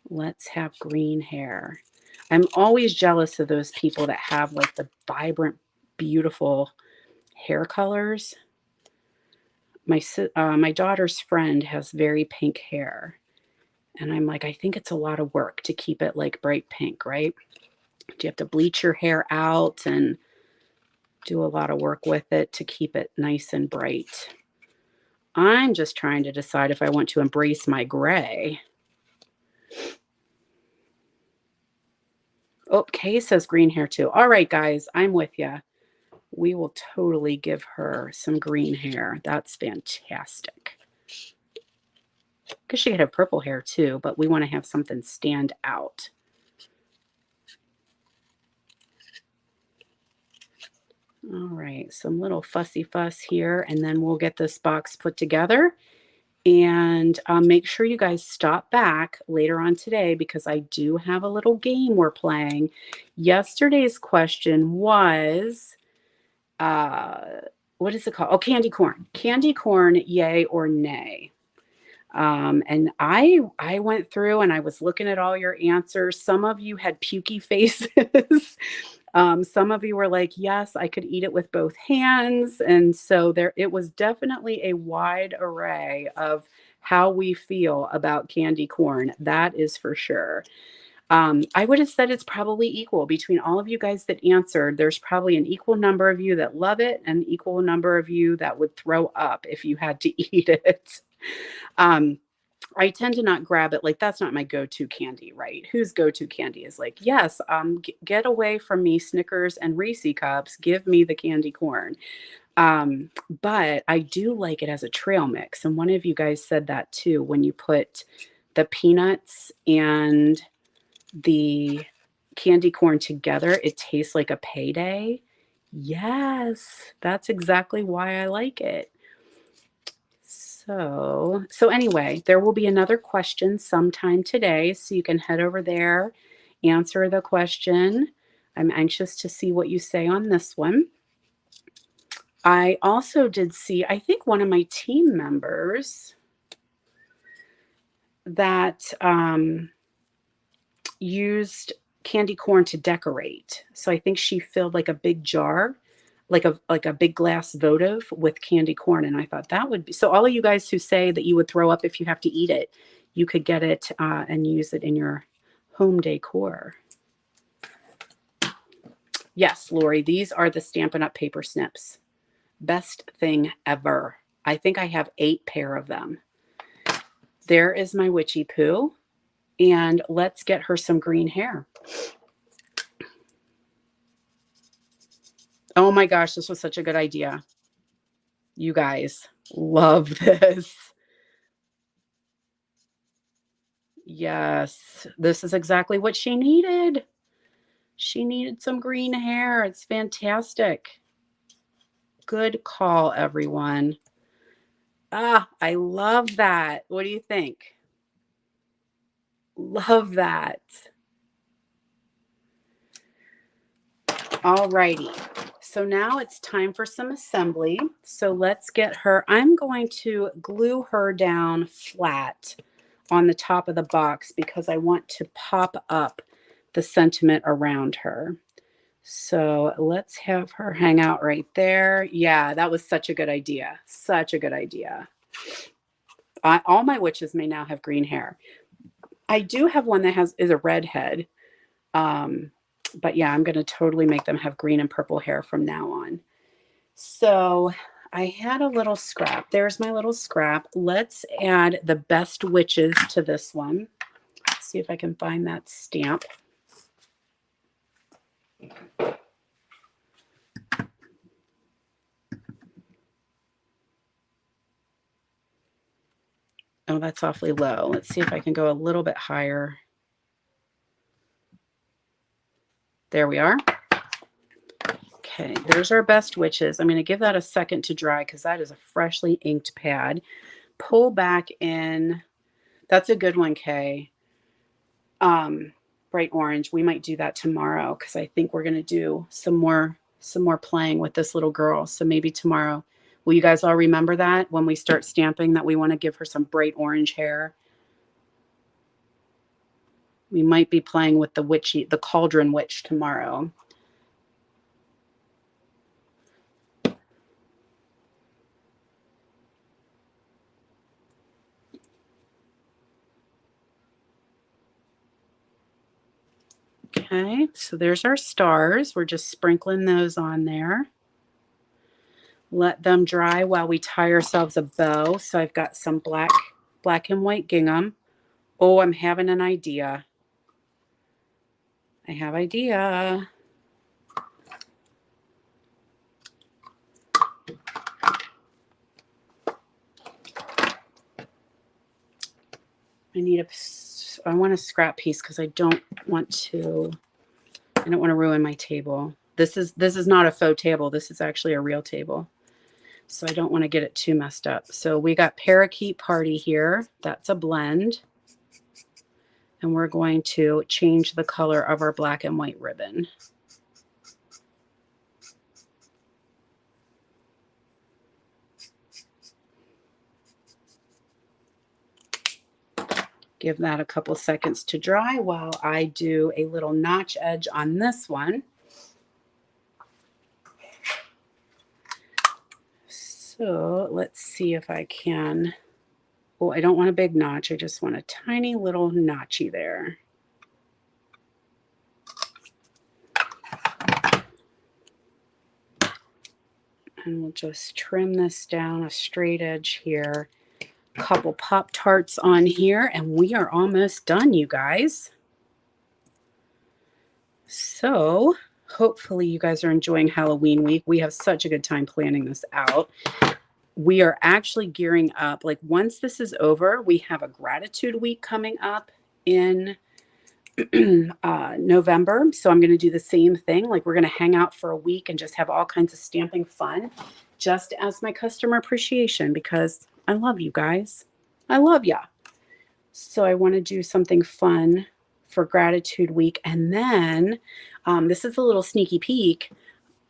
Let's have green hair. I'm always jealous of those people that have like the vibrant, beautiful hair colors. My daughter's friend has very pink hair. And I'm like, I think it's a lot of work to keep it like bright pink, right? Do you have to bleach your hair out and do a lot of work with it to keep it nice and bright? I'm just trying to decide if I want to embrace my gray. Oh, Kay says green hair too. All right, guys, I'm with you. We will totally give her some green hair. That's fantastic. Because she could have purple hair too, but we want to have something stand out. All right, some little fussy fuss here, and then we'll get this box put together. And make sure you guys stop back later on today because I do have a little game we're playing. Yesterday's question was, what is it called? Oh, candy corn. Candy corn, yay or nay? And I went through and I was looking at all your answers. Some of you had pukey faces. Some of you were like, yes, I could eat it with both hands. And so there, it was definitely a wide array of how we feel about candy corn. That is for sure. I would have said it's probably equal between all of you guys that answered. There's probably an equal number of you that love it and an equal number of you that would throw up if you had to eat it. I tend to not grab it. Like, that's not my go-to candy, right? Whose go-to candy is like, yes, get away from me, Snickers and Reese cups. Give me the candy corn. But I do like it as a trail mix. And one of you guys said that too, when you put the peanuts and the candy corn together, it tastes like a payday. Yes, that's exactly why I like it. So anyway, there will be another question sometime today, so you can head over there, answer the question. I'm anxious to see what you say on this one. I also did see, I think one of my team members that used candy corn to decorate. So I think she filled like a big jar, like a big glass votive with candy corn. And I thought that would be, so all of you guys who say that you would throw up if you have to eat it, you could get it and use it in your home decor. Yes, Lori, these are the Stampin' Up! Paper snips. Best thing ever. I think I have 8 pair of them. There is my witchy poo. And let's get her some green hair. Oh my gosh, this was such a good idea. You guys love this. Yes, this is exactly what she needed. She needed some green hair. It's fantastic. Good call, everyone. Ah, I love that. What do you think? Love that. All righty. So now it's time for some assembly. So let's get her. I'm going to glue her down flat on the top of the box because I want to pop up the sentiment around her. So let's have her hang out right there. Yeah, that was such a good idea. Such a good idea. All my witches may now have green hair. I do have one that is a redhead. But yeah, I'm going to totally make them have green and purple hair from now on. So I had a little scrap. There's my little scrap. Let's add the best witches to this one. Let's see if I can find that stamp. Oh, that's awfully low. Let's see if I can go a little bit higher. There we are. Okay, there's our best witches. I'm going to give that a second to dry because that is a freshly inked pad. Pull back in. That's a good one, Kay. Bright orange. We might do that tomorrow because I think we're going to do some more playing with this little girl. So maybe tomorrow. Will you guys all remember that when we start stamping that we want to give her some bright orange hair? We might be playing with the cauldron witch tomorrow. Okay. Okay, so there's our stars. We're just sprinkling those on there. Let them dry while we tie ourselves a bow. So I've got some black and white gingham. Oh, I'm having an idea. I have idea. I want a scrap piece because I don't want to ruin my table. This is not a faux table. This is actually a real table. So I don't want to get it too messed up. So we got Parakeet Party here. That's a blend. And we're going to change the color of our black and white ribbon. Give that a couple seconds to dry while I do a little notch edge on this one. So let's see if I can. Oh, I don't want a big notch. I just want a tiny little notchy there. And we'll just trim this down a straight edge here. Couple Pop-Tarts on here, and we are almost done, you guys. So hopefully you guys are enjoying Halloween week. We have such a good time planning this out. We are actually gearing up. Like once this is over, we have a gratitude week coming up in November. So I'm going to do the same thing. Like we're going to hang out for a week and just have all kinds of stamping fun just as my customer appreciation, because I love you guys. I love ya. So I want to do something fun for gratitude week. And then this is a little sneaky peek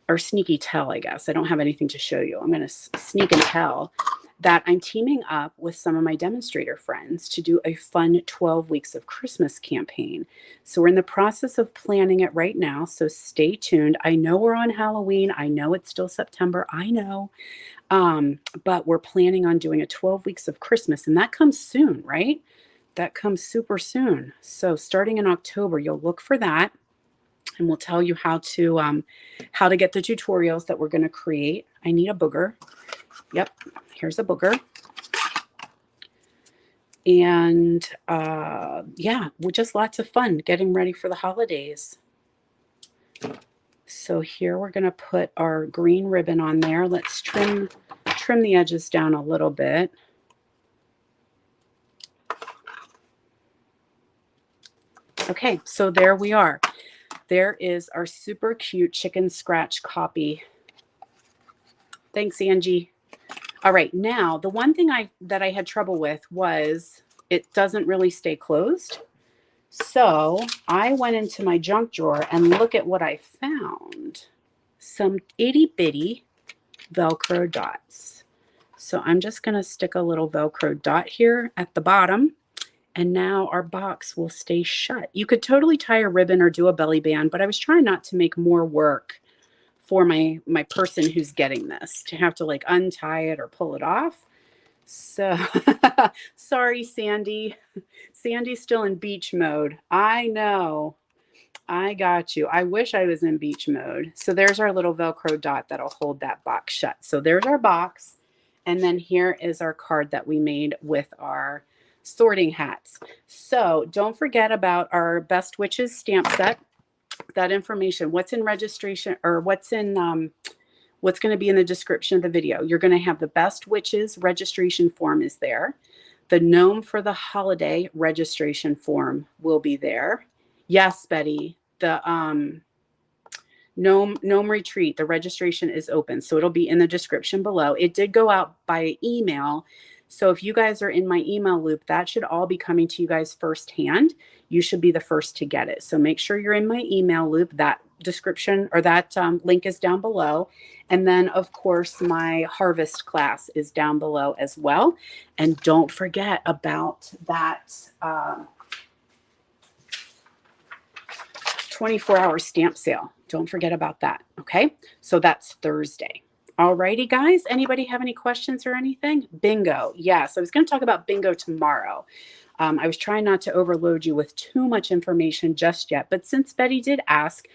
or sneaky tell, I guess. I don't have anything to show you. I'm going to sneak and tell that I'm teaming up with some of my demonstrator friends to do a fun 12 weeks of Christmas campaign. So we're in the process of planning it right now. So stay tuned. I know we're on Halloween. I know it's still September. I know. But we're planning on doing a 12 weeks of Christmas, and that comes soon, right? That comes super soon. So starting in October, you'll look for that. And we'll tell you how to get the tutorials that we're going to create. I need a booger. Yep, here's a booger. And yeah, we're just lots of fun getting ready for the holidays. So here we're going to put our green ribbon on there. Let's trim the edges down a little bit. Okay, so there we are. There is our super cute chicken scratch copy. Thanks, Angie. All right, now the one thing that I had trouble with was it doesn't really stay closed. So I went into my junk drawer and look at what I found. Some itty bitty Velcro dots. So I'm just going to stick a little Velcro dot here at the bottom. And now our box will stay shut. You could totally tie a ribbon or do a belly band, but I was trying not to make more work for my person who's getting this to have to like untie it or pull it off. So sorry, Sandy. Sandy's still in beach mode. I know. I got you. I wish I was in beach mode. So there's our little Velcro dot that'll hold that box shut. So there's our box. And then here is our card that we made with our sorting hats. So don't forget about our Best Witches stamp set. That information, what's in registration or what's going to be in the description of the video. You're going to have the Best Witches registration form is there. The Gnome for the Holiday registration form will be there. Yes, Betty, the Gnome Retreat, the registration is open. So it'll be in the description below. It did go out by email. So if you guys are in my email loop, that should all be coming to you guys firsthand. You should be the first to get it. So make sure you're in my email loop. That description or that link is down below. And then, of course, my harvest class is down below as well. And don't forget about that 24-hour stamp sale. Don't forget about that. Okay, so that's Thursday. Alrighty, guys. Anybody have any questions or anything? Bingo. Yes, I was going to talk about bingo tomorrow. I was trying not to overload you with too much information just yet, but since Betty did ask,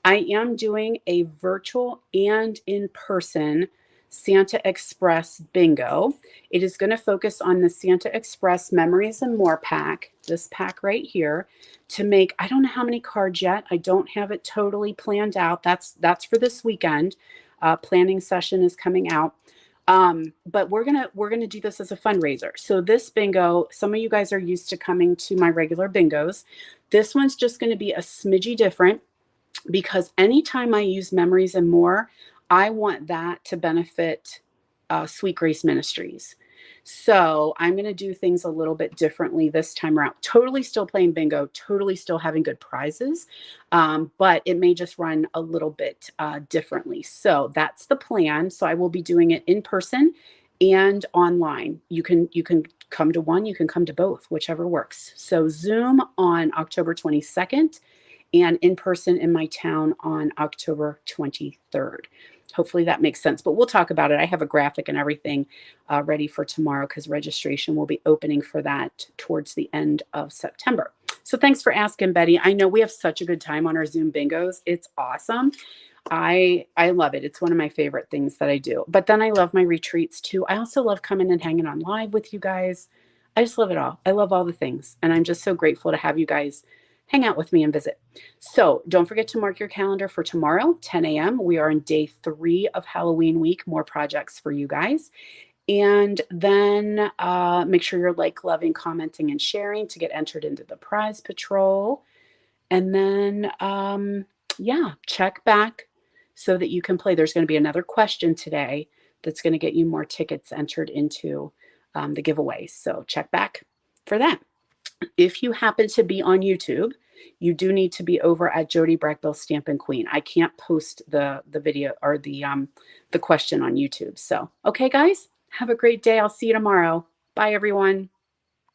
I am doing a virtual and in-person Santa Express bingo. It is going to focus on the Santa Express Memories and More pack, this pack right here, to make, I don't know how many cards yet. I don't have it totally planned out. That's for this weekend. Planning session is coming out. But we're gonna do this as a fundraiser. So this bingo, some of you guys are used to coming to my regular bingos. This one's just going to be a smidgy different, because anytime I use Memories and More, I want that to benefit Sweet Grace Ministries. So I'm going to do things a little bit differently this time around. Totally still playing bingo, totally still having good prizes, but it may just run a little bit differently. So that's the plan. So I will be doing it in person and online. You can come to one, you can come to both, whichever works. So Zoom on October 22nd and in person in my town on October 23rd. Hopefully that makes sense, but we'll talk about it. I have a graphic and everything ready for tomorrow, because registration will be opening for that towards the end of September. So thanks for asking, Betty. I know we have such a good time on our Zoom bingos. It's awesome. I love it. It's one of my favorite things that I do. But then I love my retreats too. I also love coming and hanging on live with you guys. I just love it all. I love all the things. And I'm just so grateful to have you guys hang out with me and visit. So don't forget to mark your calendar for tomorrow, 10 a.m. We are on day 3 of Halloween week. More projects for you guys. And then make sure you're loving, commenting, and sharing to get entered into the prize patrol. And then, yeah, check back so that you can play. There's going to be another question today that's going to get you more tickets entered into the giveaway. So check back for that. If you happen to be on YouTube, you do need to be over at Jody Brechbill Stampin Queen. I can't post the video or the question on YouTube. So, okay, guys, have a great day. I'll see you tomorrow. Bye, everyone.